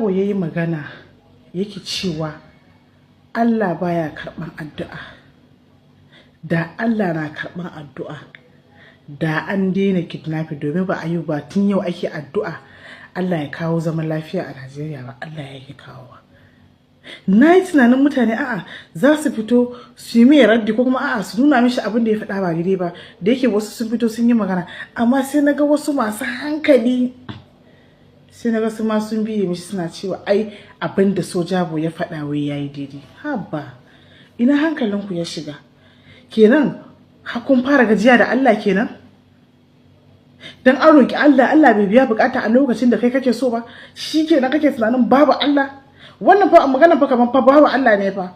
Jabo ya yi magana yake cewa Allah baya karɓan addu'a. Da Allah na karɓan addu'a da an daina kidnapping, domin ba ba tun yau ake addu'a Allah ya kawo zaman lafiya a Najeriya ba, Allah ya yi kawowa. Na yi tunanin mutane za su fito su yi mai raddi ko kuma su nuna mishi abin da ya faɗa ba daidai ba, da yake wasu sun fito sun yi magana, amma sai na ga wasu masu hankali sai na ga su ma sun biye mishi suna cewa ai abin da Jabo ya faɗa wai yayi daidai. Haba, ina hankalinku ya shiga? Kenan hakun fara gajiya da Allah kenan? Dan an roki Allah, Allah bai biya bukata a lokacin da kai kake so ba, shi kenan kake tunanin babu Allah? Wannan fa magana fa kaman fa babu Allah ne fa.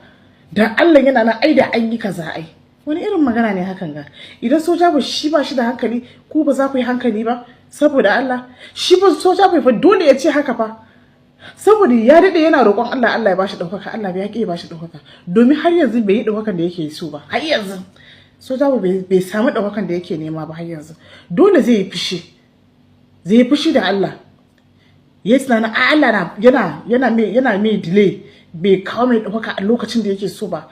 Dan Allah yana nan, ai da an yi kaza ai. Wani irin magana ne hakan ga? Idan Jabo shi ba shi da hankali, ku ba za ku yi hankali ba? Saboda Allah, shi ba Jabo fa dole ya ce haka fa. Saboda ya dade yana roƙon Allah, Allah ya bashi ɗaukaka, Allah bai ya bashi ɗaukaka. Domin har yanzu bai yi ɗaukakan da yake so ba. Har yanzu Jabo bai samu ɗaukakan da yake nema ba har yanzu. Dole zai yi fushi. Zai yi fushi da Allah. Ya tunanin Allah yana mai delay, bai kawo mai ɗaukaka a lokacin da yake so ba.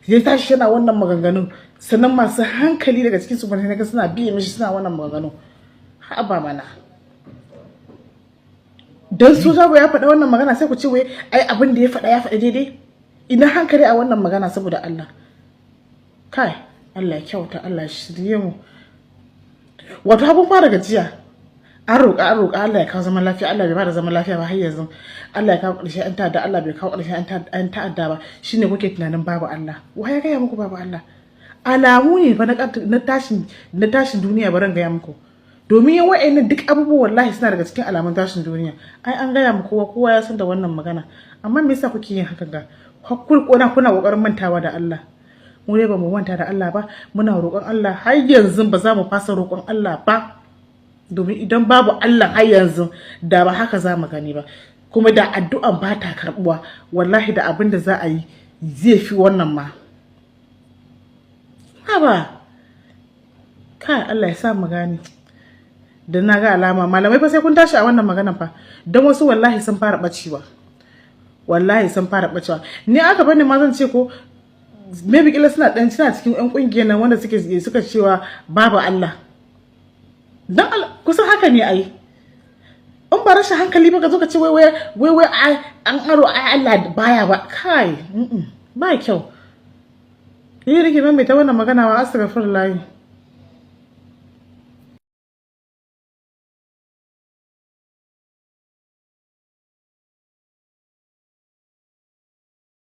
Ya tashi yana wannan maganganun, sannan masu hankali daga cikin su bane ga suna biye mishi suna wannan maganganu. Haba mana. Dan Jabo ya faɗa wannan magana sai ku ce wai ai abin da ya faɗa daidai? Ina hankali a wannan magana saboda Allah. Kai, Allah ya kyauta, Allah ya shirye mu. Wato abun fara gajiya. An roƙa Allah ya kawo zaman lafiya, Allah bai bada zaman lafiya ba har yanzu. Allah ya kawo ƙarshen an ta'adda, Allah bai kawo ƙarshen an ta'adda ba. Shine kuke tunanin babu Allah. Wa ya gaya muku babu Allah? Alamu ne fa na tashin duniya, baran gaya muku. Domin yan wa'annan duk abubuwan wallahi suna daga cikin alamun tashin duniya. Ai an gaya muku, kowa ya san da wannan magana. Amma me yasa kuke yin hakan ga? Kuna kokarin mantawa da Allah. Mu dai ba mu manta da Allah ba, muna roƙon Allah har yanzu, ba za mu fasa roƙon Allah ba. Domin idan babu Allah har yanzu da ba haka za mu gani ba. Kuma da addu'an ba ta karɓuwa, wallahi da abin da za a yi zai fi wannan ma. Haba, kai Allah ya sa mu gani. Da na ga alama malamai fa sai kun tashi a wannan magana fa, don wasu wallahi sun fara bacewa. Wallahi sun fara bacewa. Ni aka bani ma zan ce ko maybe kila suna cikin yan kungiyar nan wanda suka cewa babu Allah. Dan kusan haka ne ai. In ba rashin hankali ba ka zo ka ce wai an aro ai Allah baya ba. Kai, ba kyau. Ni rike mai ta wannan magana wa astaghfirullah.